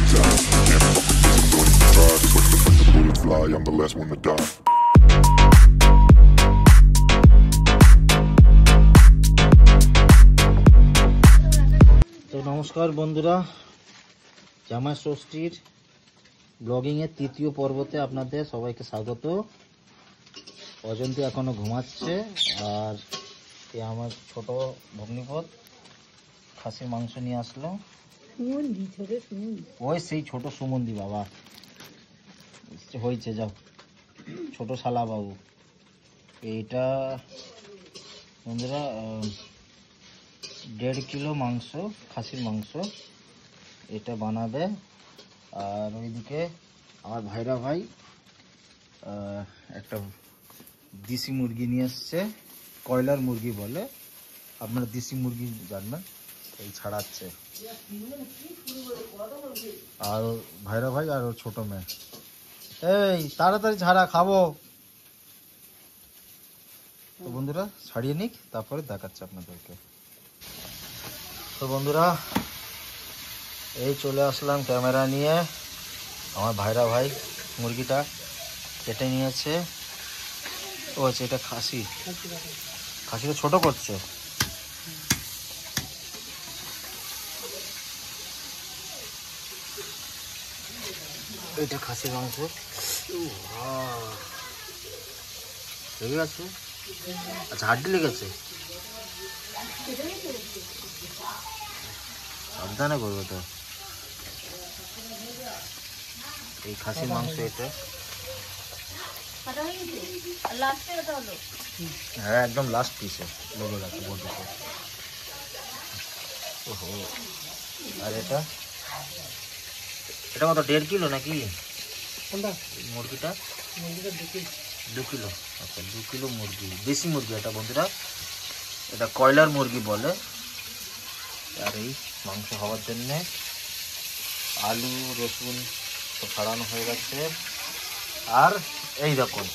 I'm the last one to die. তো নমস্কার বন্ধুরা, জামাই ষষ্ঠীর ব্লগিংয়ের তৃতীয় পর্বতে আপনাদের সবাইকে স্বাগত। অজন্তি এখনো ঘুমাচ্ছে, আর এ আমার ছোট ভগ্নিপদ খাসির মাংস নিয়ে আসলো। ওই সেই ছোট সুমন্দি বাবা হয়েছে, যাও ছোট শালা বাবু। এইটা বন্ধুরা 1.5 কিলো মাংস, খাসির মাংস এটা বানাবে। আর ওইদিকে আমার ভাইরা ভাই একটা দেশি মুরগি নিয়ে এসছে, কয়লার মুরগি বলে, আপনারা দেশি মুরগি জানবেন, এই ছাড়াচ্ছে। আর ভাইরা ভাই আর ওর ছোট মেয়ে, এই তাড়াতাড়ি ছাড়া, খাবো। তো বন্ধুরা ছাড়িয়ে নিক, তারপরে দেখাচ্ছে আপনাদেরকে। তো বন্ধুরা এই চলে আসলাম ক্যামেরা নিয়ে। আমার ভাইরা ভাই মুরগিটা কেটে নিয়েছে। ও আচ্ছা, এটা খাসিটা ছোট করছে। এটা খাসির মাংস লেগে গেছে। আচ্ছা, হাড্ডি লেগেছে, সাবধানে করবো তো। এই খাসির মাংস এটা, হ্যাঁ একদম লাস্ট পিসে লেগে গেছে বলতে। ওহো, আর এটা কত, 1.5 কিলো নাকি মুরগিটা? 2 কিলো। আচ্ছা 2 কিলো মুরগি, দেশি মুরগি এটা বন্ধুরা, এটা কয়লার মুরগি বলে। আর এই মাংস হওয়ার জন্যে আলু রসুন তো ছাড়ানো হয়ে গেছে। আর এই দেখুন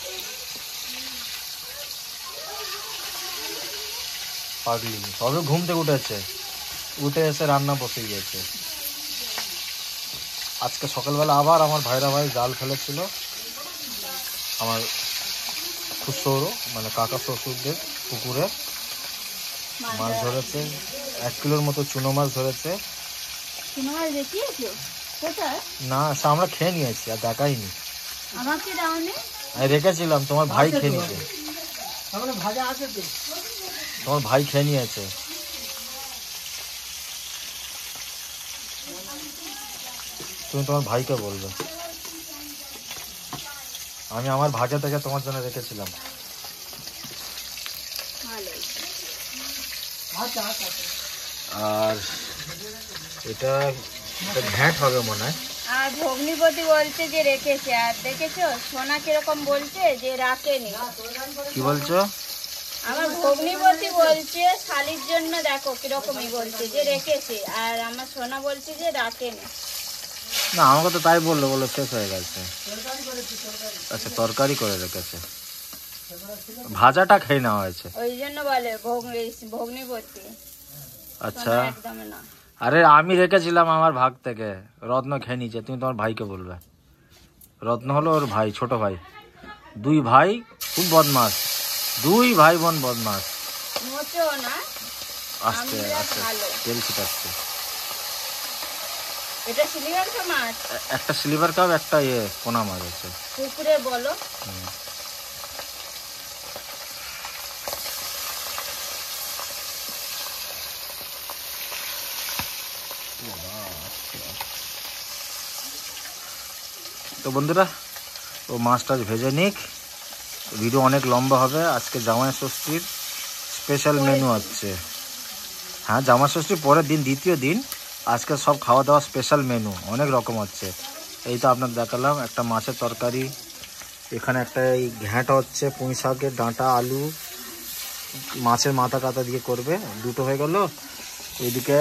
পাগলি সবে ঘুম থেকে উঠে এসে রান্না বসে গিয়েছে। আজকে সকালবেলা আবার আমার ভাইরা ভাই জাল ফেলেছিল, আমার খুশোরও মানে কাকা শ্বশুরদের পুকুরে মাছ ধরেছে। 1 কিলোর মতো চুনো মাছ ধরেছে। না, আমরা খেয়ে নিয়েছি, আর দেখাইনি। আমি রেখেছিলাম, তোমার ভাই খেয়ে নিয়েছে। তোমার ভাই খেয়ে নিয়েছে। তুমি তোমার ভাইকে বলবে, আমি আমার ভাগে থেকে তোমার জন্য রেখেছিলাম। আর এটা ঘ্যাট হবে মনে হয়। আর ভগ্নিপতি বলছে যে রেখেছে, আর দেখেছো সোনা কিরকম বলছে যে রাখেনি। কি বলছো? আমার ভগ্নিপতি বলছে শালির জন্য দেখো কিরকমই বলছে যে রেখেছে, আর আমার সোনা বলছে যে রাখেনি। না, আমাকে তো তাই বললো শেষ হয়ে গেছে। আচ্ছা, তরকারি করে রেখেছে, ভাজাটা খেয়ে নেওয়া হয়েছে, ওই জন্য বলে ভগ্নিপতি। আচ্ছা, আরে আমি রেখেছিলাম আমার ভাগ থেকে, রত্ন খেয়ে নিয়েছে। তুমি তোমার ভাইকে বলবে, রত্ন হলো ওর ভাই, ছোট ভাই। 2 ভাই খুব বদমাস, 2 ভাই বোন বদমাস। আস্তে আস্তে তেল ছিটাচ্ছে। এটা সিলভার মাছ, একটা সিলভার কাপ, একটা পোনা মাছ আছে পুকুরে বলো। তো বন্ধুরা ও মাছটা ভেজে নিক, ভিডিও অনেক লম্বা হবে। আজকে জামাই ষষ্ঠীর স্পেশাল মেনু আছে। হ্যাঁ, জামাই ষষ্ঠীর পরের দিন, দ্বিতীয় দিন। আজকে সব খাওয়া দাওয়া স্পেশাল মেনু, অনেক রকম হচ্ছে। এই তো আপনার দেখালাম একটা মাছের তরকারি, এখানে একটা এই ঘ্যাঁট হচ্ছে, পুঁই শাকের ডাঁটা, আলু, মাছের মাথা টাথা দিয়ে করবে, 2টো হয়ে গেল। এদিকে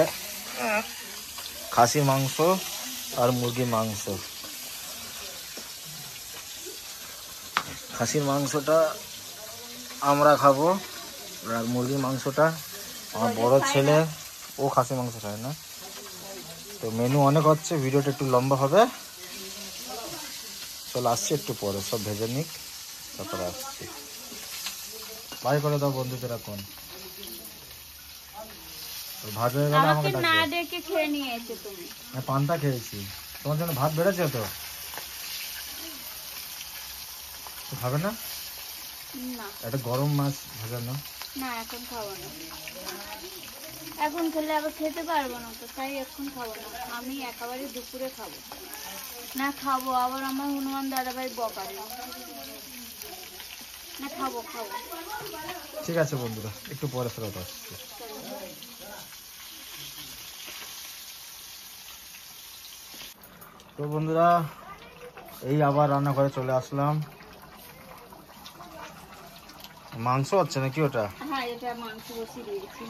খাসির মাংস আর মুরগির মাংস। খাসির মাংসটা আমরা খাবো, আর মুরগির মাংসটা আমার বড় ছেলে, ও খাসির মাংস খায় না, তো মেনু অনেক হচ্ছে, ভিডিওটা একটু লম্বা হবে। চল আসছি একটু পরে, সব ভেজে নিক, তারপরে আসছি। বাই করে দাও বন্ধুদের এখন। ভাত হয়ে গেলে আমাকে আমাকে না ডাকবে। ডেকে খেয়ে নিয়েছো তুমি। আমি পান্তা খেয়েছি, তোমার জন্য ভাত বেড়েছে তো, তো খাবে না? না একটা গরম মাছ ভাজানো। না এখন খাবো না, এখন খেলে আবার খেতে পারবো না তো, তাই এখন খাবো না। আমি একেবারে দুপুরে খাবো, না খাবো আবার আমার হনুমান দাদাভাই বকাবে। না খাবো খাবো। ঠিক আছে বন্ধুরা, একটু পরে ফেরত আসছি। তো বন্ধুরা, এই আবার রান্নাঘরে চলে আসলাম। মাংস হচ্ছে নাকি ওটা? হ্যাঁ এটা মাংস বসিয়ে দিয়েছি।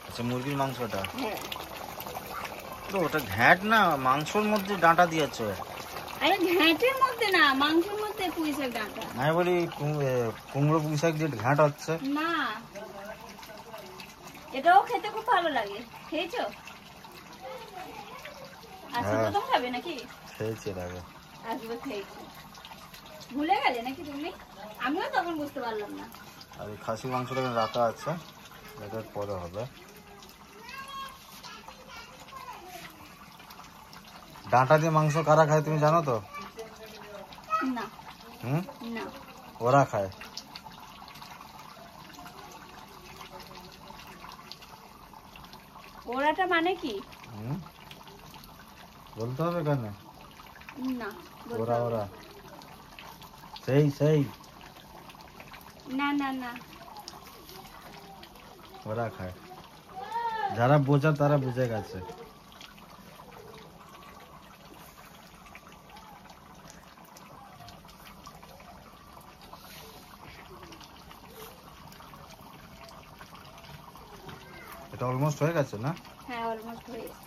আচ্ছা, মুরগির মাংসটা। হ্যাঁ তো ওটা ঘ্যাট না, মাংসর মধ্যে ডাঁটা দিয়েছো। আরে ঘ্যাঁটের মধ্যে না, মাংসের মধ্যে পুঁইশাক ডাঁটা। আমি বলি কুমড়ো পুঁই শাক দিয়ে ঘ্যাট হচ্ছে। না এটাও খেতে খুব ভালো লাগে, খেয়েছো? আজকে হ্যাঁ। প্রথম খাবে নাকি? খেয়েছি এর আগে। আজকে খেয়েছি, ভুলে গেলে নাকি তুমি? আমিও তখন বুঝতে পারলাম না। আর এই খাসি মাংসটা এখানে রাখা আছে, এটার পরে হবে। ডাঁটা দিয়ে মাংস কারা খায় তুমি জানো তো? না হুম, না ওরা খায়। ওরাটা মানে কি? হুম, বলতে হবে কেন? না বলতে ওরা হবে ওরা সেই না। না না ওরা খায়, যারা বোঝা তারা বুঝে গেছে। এটা অলমোস্ট হয়ে গেছে না? হ্যাঁ অলমোস্ট হয়ে গেছে।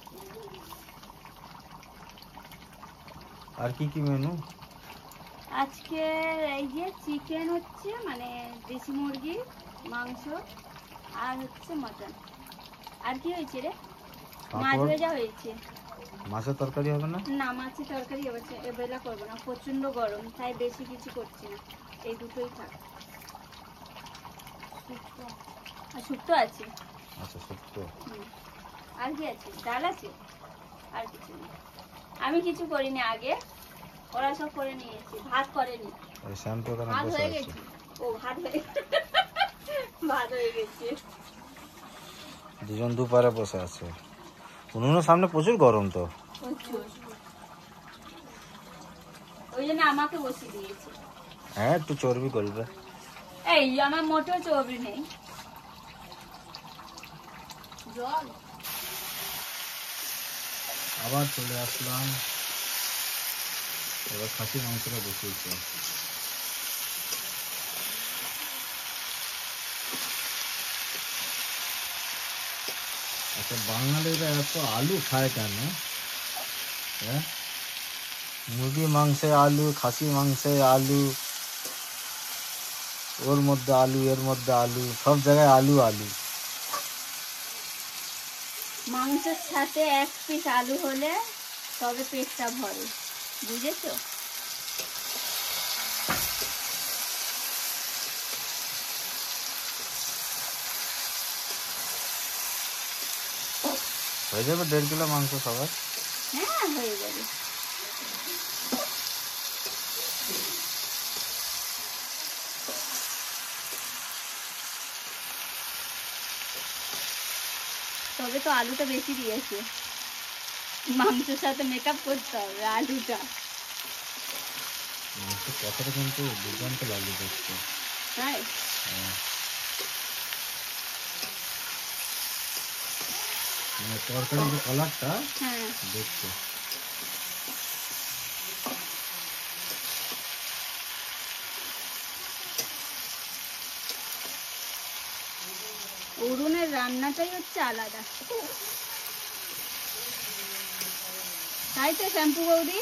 আর কি কি মেনু? আজকে এই যে চিকেন হচ্ছে, মানে দেশি মুরগি মাংস, আর হচ্ছে মটন। আর কি হয়েছে রে? মাছ পাঁপড়? ভাজা হয়েছে। মাছের তরকারি হবে না? না মাছের তরকারি এবেলা করবো না, প্রচন্ড গরম, তাই বেশি কিছু করছি না, এই দুটোই থাক। আর শুক্তো আছে। আচ্ছা, শুক্তো। হুম। আর কি আছে? ডাল আছে, আর কিছু নেই। আমি কিছু করিনি আগে, ওরা সব করে নিয়েছে, ভাত করেনি। ওই শ্যাম্পু এখানে ভাত বসে হয়ে আছে। গেছে। ও ভাত হয়ে ভাত হয়ে গেছে। দুজন দুপারে বসে আছে। উনুনের সামনে প্রচুর গরম তো। প্রচুর। ওই জন্য আমাকে বসিয়ে দিয়েছে। হ্যাঁ, একটু চর্বি করবে। এই আমার মোটেও চর্বি নেই। জল আবার চলে আসলাম, এবার খাসি মাংসটা বসিয়েছে। আচ্ছা, বাঙালিরা এত আলু খায় কেন? হ্যাঁ, মুরগি মাংসে আলু, খাসি মাংসে আলু, ওর মধ্যে আলু, এর মধ্যে আলু, সব জায়গায় আলু আলু। মাংসের সাথে এক পিস আলু হলে তবে পেটটা ভরে, বুঝেছো? হয়ে যাবে 1.5 কিলো মাংস সবার। হ্যাঁ হয়ে যাবে। তবে তো আলুটা বেশি দিয়েছে, মাংসের সাথে মেকআপ করতে হবে আলুটা। মাংসের কথাটা কিন্তু দুর্দান্ত লাগবে দেখতে। তাই হ্যাঁ। মানে তরকারির যে কালারটা হ্যাঁ। দেখতে। অরুণের রান্নাটাই হচ্ছে আলাদা, তাই তো শ্যাম্পু বৌদি?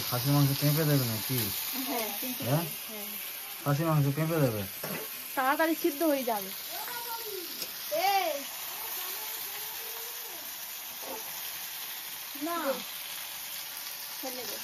খাসি মাংস চেপে দেবে নাকি? হ্যাঁ কিন্তু হ্যাঁ? হ্যাঁ খাসি মাংস পেঁপে দেবে। তাড়াতাড়ি সিদ্ধ হয়ে যাবে। না ফেলে দে।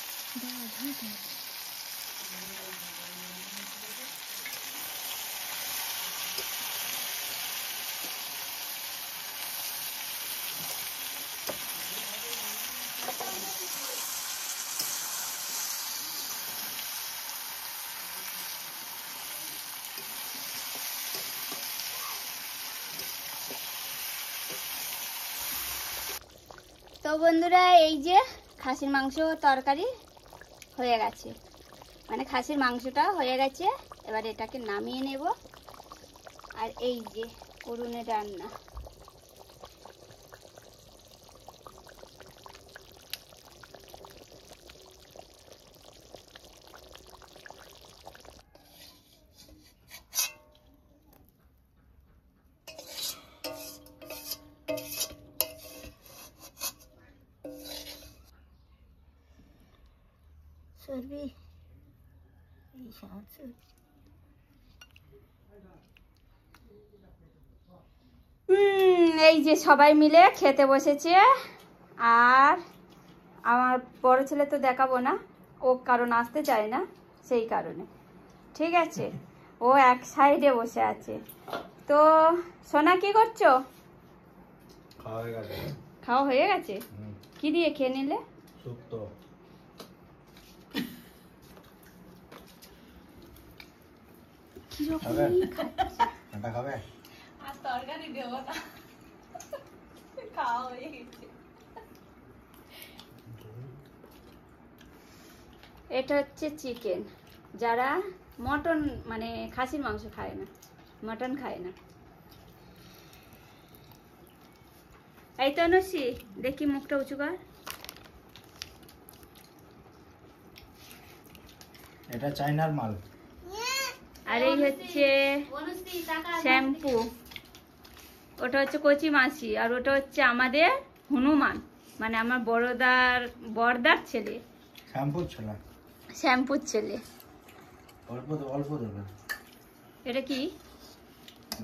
তো বন্ধুরা, এই যে খাসির মাংস তরকারি হয়ে গেছে, মানে খাসির মাংসটা হয়ে গেছে। এবার এটাকে নামিয়ে নেব। আর এই যে উনুনে রান্না। সরবি এই যে সবাই মিলে খেতে বসেছে। আর আমার বড় ছেলে তো দেখাবো না, ও কারণ আসতে চায় না, সেই কারণে। ঠিক আছে, ও এক সাইডে বসে আছে। তো সোনা কি করছো? খাওয়া হয়ে গেছে। কি দিয়ে খেয়ে নিলে? শুক্তো। খাবে? আর তরকারি দেবো না, খাওয়া হয়ে গেছে। এটা হচ্ছে চিকেন। যারা মটন মানে খাসির মাংস খায় না, মটন খায় না। এই তো নসি, দেখি মুখটা উঁচু কর। এটা চাইনার মাল। আর এই হচ্ছে শ্যাম্পু, ওটা হচ্ছে কচি মাসি, আর ওটা হচ্ছে আমাদের হনুমান, মানে আমার বড়দার ছেলে। শ্যাম্পুর ছেলে। অল্প দেবে। এটা কি?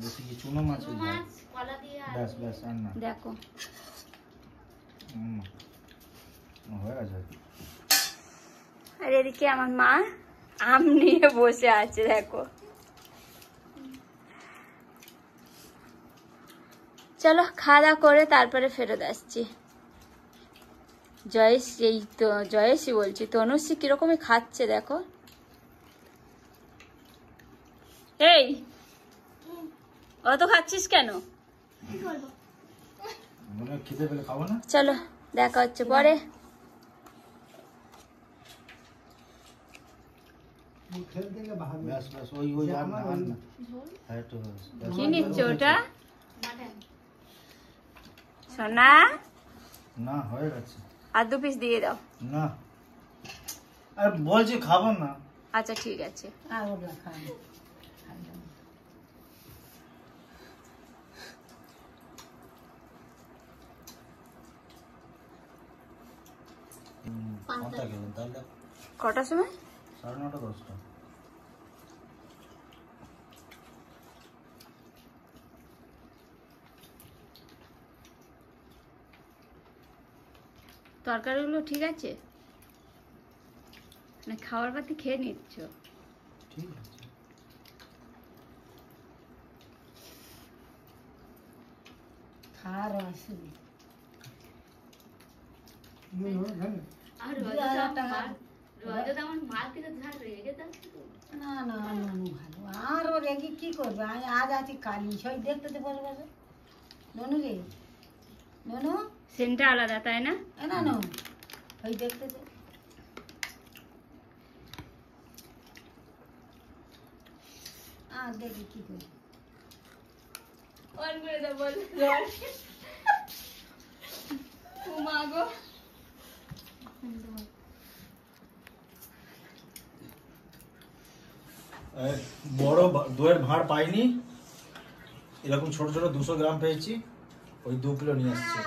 বেশি কি চুনো মাছ? ব্যাস ব্যাস, আর না। দেখো হয়ে গেছে। আর এদিকে আমার মা আম নিয়ে বসে আছে, দেখো। চলো খাওয়া দাওয়া করে তারপরে ফেরত আসছি। জয়েশই বলছি, তনুশ্রী কিরকমই খাচ্ছে দেখো। এই অত খাচ্ছিস কেন? খিদে পেলে খাবো না। চলো দেখা হচ্ছে পরে। কি নিচ্ছ ওটা সোনা? না হয়ে গেছে। আর 2 পিস দিয়ে দাও। না আর বলছি খাবো না। আচ্ছা ঠিক আছে। কটার সময়? 9:30 10টা। তরকারিগুলো ঠিক আছে? না খাবার পাতি খেয়ে নিচ্ছ? ঠিক আছে। আর ওর রেগে কি করবে? আমি আজ আছি কালি সবাই দেখতে তো বসে বসে। ননু রে, ননু সেন্টটা আলাদা তাই না? না না ওই দেখতে তো। আর দেখি কি করবে। অন করে দাও বল। মা গো, বড় দইয়ের ভাঁড় পাইনি, এরকম ছোট ছোট 200 গ্রাম পেয়েছি, ওই 2 কিলো নিয়ে আসছি।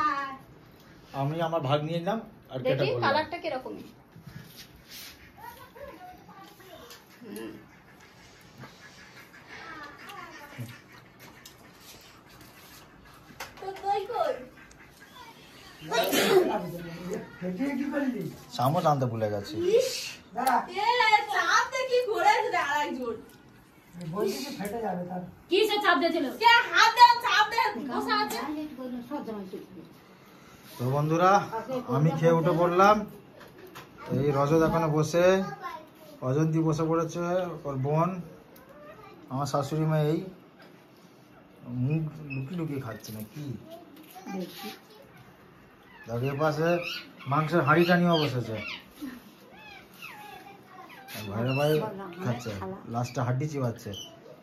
আমি আমার ভাগ নিয়ে নিলাম আর কেটে দেখি বললাম। কালারটা কিরকম। চামচ আনতে ভুলে গেছি। তো বন্ধুরা আমি খেয়ে উঠে পড়লাম। এই রজত এখানে বসে, অজন্তি বসে পড়েছে, ওর বোন, আমার শাশুড়ি মা এই মুখ লুকিয়ে লুকিয়ে খাচ্ছে না কি। এর পাশে মাংসের হাঁড়িটা নিয়েও বসেছে, ভাইরা ভাই খাচ্ছে, লাস্টে হাড্ডি চিবাচ্ছে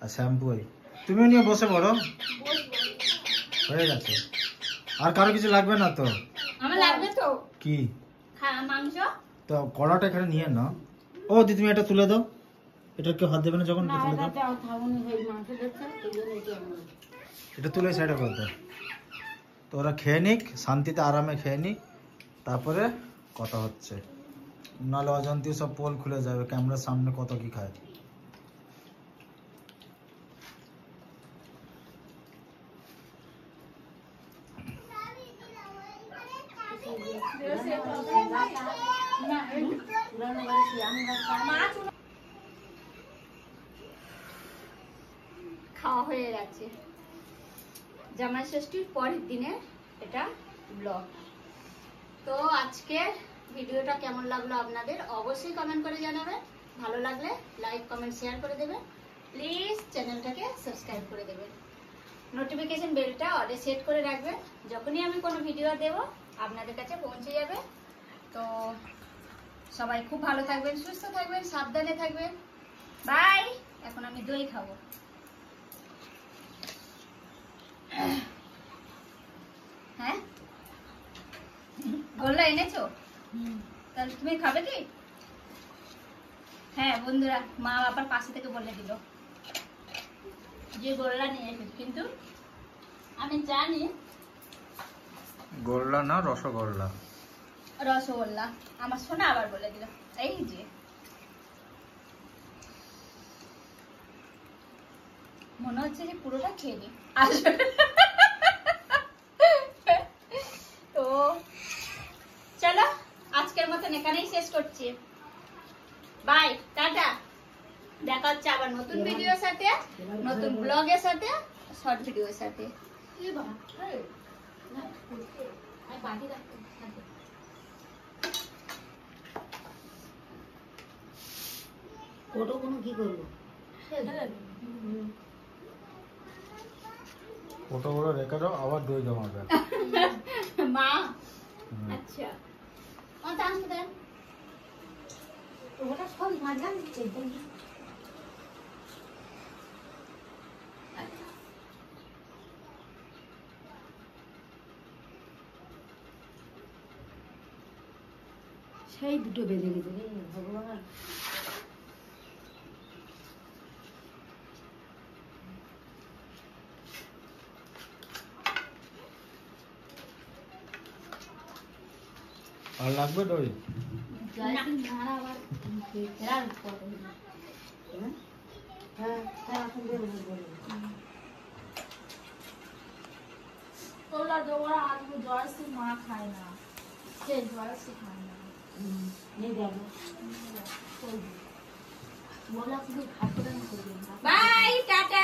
আর শ্যাম্পু। তুমিও নিয়ে বসে পড়ো, হয়ে গেছে। আর কারো কিছু লাগবে না তো? আমার লাগবে তো কি মাংস। তো কড়াটা এখানে নিয়ে নাও। ও দি তুমি এটা তুলে দাও, এটা কেউ হাত দেবে না যখন, তুলে দাও। এটা তুলে সাইডে করে দাও। তো ওরা খেয়ে নিক, শান্তিতে আরামে খেয়ে নিক, তারপরে কথা হচ্ছে। নাহলে অজান্তি সব পোল খুলে যাবে, ক্যামেরার সামনে কত কি খায়। খাওয়া হয়ে গেছে। জামাই ষষ্ঠীর পরের দিনে এটা ব্লগ। তো আজকে ভিডিওটা কেমন লাগলো আপনাদের অবশ্যই কমেন্ট করে জানাবেন। ভালো লাগলে লাইক কমেন্ট শেয়ার করে দেবেন। প্লিজ চ্যানেলটাকে সাবস্ক্রাইব করে দেবেন। নোটিফিকেশন বেলটা অলে সেট করে রাখবেন, যখনই আমি কোনো ভিডিও দেব আপনাদের কাছে পৌঁছে যাবে। তো সবাই খুব ভালো থাকবেন, সুস্থ থাকবেন, সাবধানে থাকবেন। বাই। এখন আমি দই খাবো। হ্যাঁ গোল্লা এনেছো? তাহলে তুমি খাবে কি? হ্যাঁ বন্ধুরা, মা বাবার পাশে থেকে বলে দিল যে গোল্লা নিয়ে এসেছে, কিন্তু আমি জানি গোল্লা না রসগোল্লা। রসগোল্লা। আমার সোনা আবার বলে দিল। এই যে মনে হচ্ছে যে পুরোটা খেয়ে নি। তো চলো আজকের মতন এখানেই শেষ করছি। Bye, tata. দেখা হচ্ছে আবার নতুন ভিডিওর সাথে, নতুন ব্লগের সাথে, শর্ট ভিডিওর সাথে। ফটো কোনো কি করবো? ফটো গুলো রেখে দাও, আবার দই জমাবে। মা আচ্ছা ও চান্স দেন। ওটা সব মাঝখান দিচ্ছে। সেই দুটো বেজে গেছে রে ভগবান। আর লাগবে দই? ওরা আজকে জয়শ্রী মা খায় না, সে জয়শ্রী খায় না। Bye, tata.